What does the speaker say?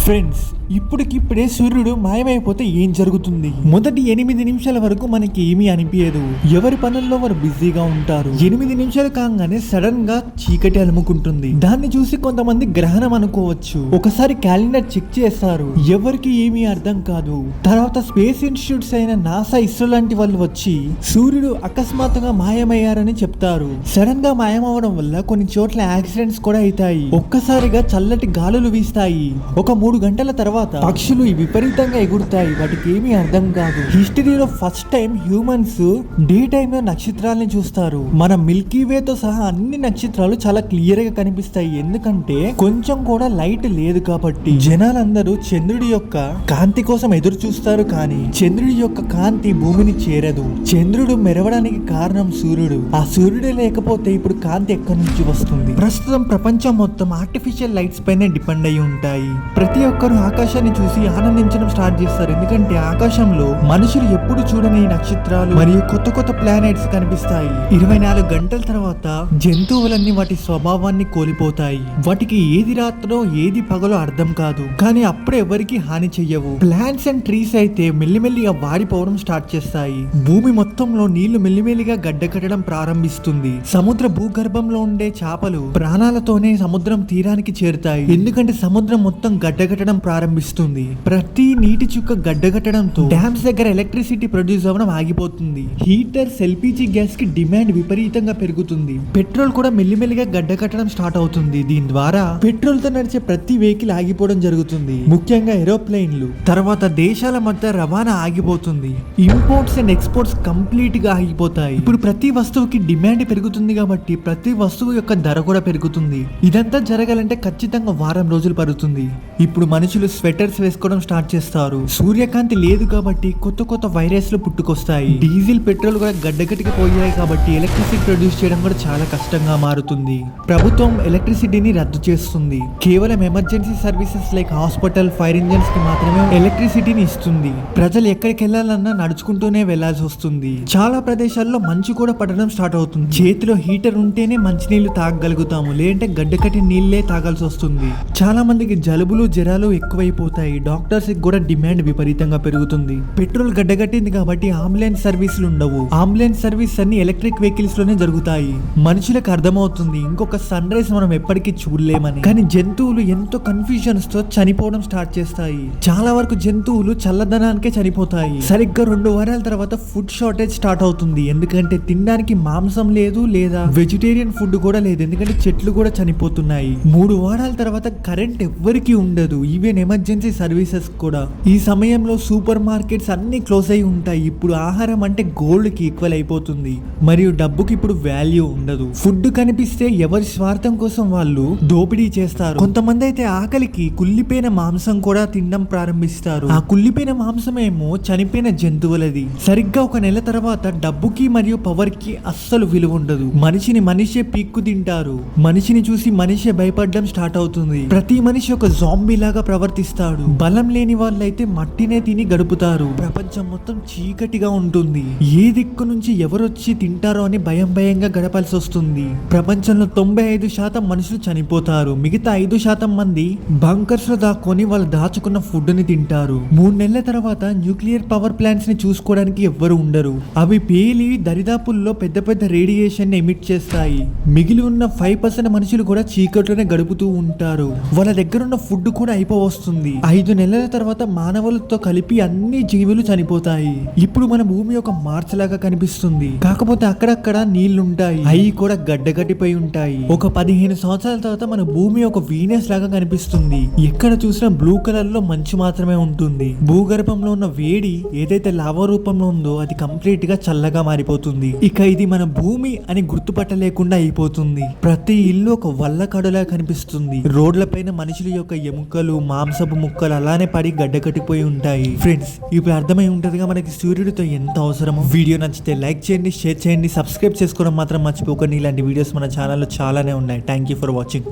Friends, ఇప్పటికిప్పుడే సూర్యుడు మాయమైపోతే ఏం జరుగుతుంది? మొదటి 8 నిమిషాల వరకు మనకి ఏమీ అనిపించదు. ఎవరి పనుల్లో వారు బిజీగా ఉంటారు. 8 నిమిషాలు కాగానే సడన్ గా చీకటి అలుముకుంటుంది. దాన్ని చూసి కొంతమంది గ్రహణం అనుకోవచ్చు. ఒకసారి క్యాలెండర్ చెక్ చేస్తారు, ఎవరికి ఏమీ అర్థం కాదు. తర్వాత స్పేస్ ఇన్స్టిట్యూట్స్ అయిన నాసా, ఇస్రో లాంటి వాళ్ళు వచ్చి సూర్యుడు అకస్మాత్తుగా మాయమయ్యారని చెప్తారు. సడన్ గా మాయమవడం వల్ల కొన్ని చోట్ల యాక్సిడెంట్స్ కూడా అవుతాయి. ఒక్కసారిగా చల్లటి గాలులు వీస్తాయి. ఒక 3 గంటల తర్వాత పక్షులు విపరీతంగా ఎగురుతాయి. వాటికి ఏమీ అర్థం కాదు. హిస్టరీలో first time humans day time లో నక్షత్రాలని చూస్తారు. మన మిల్కీ వే తో సహా అన్ని నక్షత్రాలు చాలా క్లియర్ గా కనిపిస్తాయి. ఎందుకంటే కొంచెం కూడా లైట్ లేదు కాబట్టి. జనాలందరూ చంద్రుడి యొక్క కాంతి కోసం ఎదురు చూస్తారు, కానీ చంద్రుడి యొక్క కాంతి భూమిని చేరదు. చంద్రుడు మెరవడానికి కారణం సూర్యుడు. ఆ సూర్యుడే లేకపోతే ఇప్పుడు కాంతి ఎక్కడి నుంచి వస్తుంది? ప్రస్తుతం ప్రపంచం మొత్తం ఆర్టిఫిషియల్ లైట్స్ పైన డిపెండ్ అయి ఉంటాయి. ప్రతి ఒక్కరు ఆకాశాన్ని చూసి ఆనందించడం స్టార్ట్ చేస్తారు. ఎందుకంటే ఆకాశంలో మనుషులు ఎప్పుడు చూడని నక్షత్రాలు మరియు కొత్త కొత్త ప్లానెట్స్ కనిపిస్తాయి. 24 గంటల తర్వాత జంతువులన్నీ వాటి స్వభావాన్ని కోల్పోతాయి. వాటికి ఏది రాత్రో ఏది పగలో అర్థం కాదు, కానీ అప్పుడు ఎవరికి హాని చెయ్యవు. ప్లాంట్స్ అండ్ ట్రీస్ అయితే మెల్లిమెల్లిగా వాడిపోవడం స్టార్ట్ చేస్తాయి. భూమి మొత్తంలో నీళ్లు మెల్లిమెల్లిగా గడ్డకట్టడం ప్రారంభిస్తుంది. సముద్ర భూగర్భంలో ఉండే చేపలు ప్రాణాలతోనే సముద్రం తీరానికి చేరుతాయి. ఎందుకంటే సముద్రం మొత్తం గడ్డగట్టడం ప్రారంభిస్తుంది. ప్రతి నీటి చుక్క గడ్డగట్టడంతో డ్యామ్స్ దగ్గర ఎలక్ట్రిసిటీ ప్రొడ్యూస్ అవ్వడం ఆగిపోతుంది. హీటర్స్, ఎల్పిజి గ్యాస్ కి డిమాండ్ విపరీతంగా పెరుగుతుంది. పెట్రోల్ కూడా మెల్లిమెల్లిగా గడ్డకట్టడం స్టార్ట్ అవుతుంది. దీని ద్వారా పెట్రోల్ తో నడిచే ప్రతి వెహికల్ ఆగిపోవడం జరుగుతుంది, ముఖ్యంగా ఏరోప్లేన్లు. తర్వాత దేశాల మధ్య రవాణా ఆగిపోతుంది. ఇంపోర్ట్స్ అండ్ ఎక్స్పోర్ట్స్ కంప్లీట్ గా ఆగిపోతాయి. ఇప్పుడు ప్రతి వస్తువుకి డిమాండ్ పెరుగుతుంది కాబట్టి ప్రతి వస్తువు యొక్క ధర కూడా పెరుగుతుంది. ఇదంతా జరగాలంటే ఖచ్చితంగా వారం రోజులు పడుతుంది. ఇప్పుడు మనుషులు స్వెటర్స్ వేసుకోవడం స్టార్ట్ చేస్తారు. సూర్యకాంతి లేదు కాబట్టి కొత్త కొత్త వైరస్లు పుట్టుకొస్తాయి. డీజిల్, పెట్రోల్ కూడా గడ్డగట్టికి పోయాయి కాబట్టి ఎలక్ట్రిసిటీ ప్రొడ్యూస్ చేయడం కూడా చాలా కష్టంగా మారుతుంది. ప్రభుత్వం ఎలక్ట్రిసిటీని రద్దు చేస్తుంది. కేవలం emergency services like hospital, fire engines కి మాత్రమే ఎలక్ట్రిసిటీని ఇస్తుంది. ప్రజలు ఎక్కడికి వెళ్ళాలన్నా నడుచుకుంటూనే వెళ్లాల్సి వస్తుంది. చాలా ప్రదేశాల్లో మంచు కూడా పడడం స్టార్ట్ అవుతుంది. చేతిలో హీటర్ ఉంటేనే మంచినీళ్లు తాగగలుగుతాము, లేదంటే గడ్డకట్టి నీళ్లే తాగాల్సి వస్తుంది. చాలా మందికి జలుబులు, జ్వరాలు ఎక్కువైపోతాయి. డాక్టర్స్ కి కూడా డిమాండ్ విపరీతంగా పెరుగుతుంది. పెట్రోల్ గడ్డగట్టింది కాబట్టి అంబులెన్స్ సర్వీసులు ఉండవు. అంబులెన్స్ సర్వీస్ అన్ని ఎలక్ట్రిక్ వెహికల్స్ లోనే జరుగుతాయి. మనుషులకు అర్థమవుతుంది ఇంకొక సన్ రైజ్ మనం ఎప్పటికీ చూడలేమని. కానీ జంతువులు ఎంతో కన్ఫ్యూజన్స్ తో చనిపోవడం స్టార్ట్ చేస్తాయి. చాలా వరకు జంతువులు చల్లదనానికే చనిపోతాయి. సరిగ్గా 2 వారాల తర్వాత ఫుడ్ షార్టేజ్ స్టార్ట్ అవుతుంది. ఎందుకంటే తినడానికి మాంసం లేదు, లేదా వెజిటేరియన్ ఫుడ్ కూడా లేదు. ఎందుకంటే చెట్లు కూడా చనిపోతున్నాయి. 3 వారాల తర్వాత కరెంట్ ఎవ్వరికి ఉండదు, ఈవెన్ ఎమర్జెన్సీ సర్వీసెస్ కూడా. ఈ సమయంలో సూపర్ మార్కెట్స్ అన్ని క్లోజ్ అయి ఉంటాయి. ఇప్పుడు ఆహారం అంటే గోల్డ్ కి ఈక్వల్ అయిపోతుంది, మరియు డబ్బుకి ఇప్పుడు వాల్యూ ఉండదు. ఫుడ్ కనిపిస్తే ఎవరి స్వార్థం కోసం వాళ్ళు దోపిడీ చేస్తారు. కొంతమంది అయితే ఆకలికి కుళ్ళిపోయిన మాంసం కూడా తినడం ప్రారంభిస్తారు. ఆ కుళ్ళిపోయిన మాంసం ఏమో చనిపోయిన జంతువులది. సరిగ్గా 1 నెల తర్వాత డబ్బుకి మరియు పవర్ కి అస్సలు విలువ ఉండదు. మనిషిని మనిషే పీక్కు తింటారు. మనిషిని చూసి మనిషే భయపడడం స్టార్ట్ అవుతుంది. ప్రతి మనిషి ఒక జాంబీ లాగా ప్రవర్తిస్తాడు. బలం లేని వాళ్ళైతే మట్టినే తిని గడుపుతారు. ప్రపంచం మొత్తం చీకటిగా ఉంటుంది. ఏ దిక్కు నుంచి ఎవరొచ్చి తింటారో అని భయంగా గడపాల్సి వస్తుంది. ప్రపంచంలో 95% మనుషులు చనిపోతారు. మిగతా 5% మంది బంకర్స్ లో దాక్కొని వాళ్ళు దాచుకున్న ఫుడ్ ని తింటారు. 3 నెలల తర్వాత న్యూక్లియర్ పవర్ ప్లాంట్స్ ని చూసుకోవడానికి ఎవ్వరు ఉండరు. అవి పేలి దరిదాపుల్లో పెద్ద పెద్ద రేడియేషన్ ని ఎమిట్ చేస్తాయి. మిగిలి ఉన్న 5% మనుషులు కూడా చీకట్లోనే గడుపుతూ ఉంటారు. వాళ్ళ దగ్గర ఉన్న ఫుడ్ కూడా అయిపోవస్తుంది. 5 నెలల తర్వాత మానవులతో కలిపి అన్ని జీవులు చనిపోతాయి. ఇప్పుడు మన భూమి ఒక మార్చ్ లాగా కనిపిస్తుంది. కాకపోతే అక్కడక్కడ నీళ్లుంటాయి, అవి కూడా గడ్డగట్టిపోయి ఉంటాయి. ఒక 15 సంవత్సరాల తర్వాత మన భూమి ఒక వీనస్ లాగా కనిపిస్తుంది. ఎక్కడ చూసినా బ్లూ కలర్ లో మంచు మాత్రమే ఉంటుంది. భూగర్భంలో ఉన్న వేడి ఏదైతే లావా రూపంలో ఉందో అది కంప్లీట్ గా చల్లగా మారిపోతుంది. ఇక ఇది మన భూమి అని గుర్తుపట్టలేకుండా అయిపోతుంది. ప్రతి ఇల్లు ఒక వల్లకాడులా కనిపిస్తుంది. రోడ్ల పైన మనుషుల యొక్క ఎముకలు, మాంసపు ముక్కలు అలానే పడి గడ్డకట్టిపోయి ఉంటాయి. ఫ్రెండ్స్, ఇప్పుడు అర్థమై ఉంటదిగా మనకి సూర్యుడితో ఎంత అవసరమో. వీడియో నచ్చితే లైక్ చేయండి, షేర్ చేయండి, సబ్స్క్రైబ్ చేసుకోవడం మాత్రం మర్చిపోకండి. ఇలాంటి వీడియోస్ మన ఛానల్లో చాలానే ఉన్నాయి. Thank you for watching.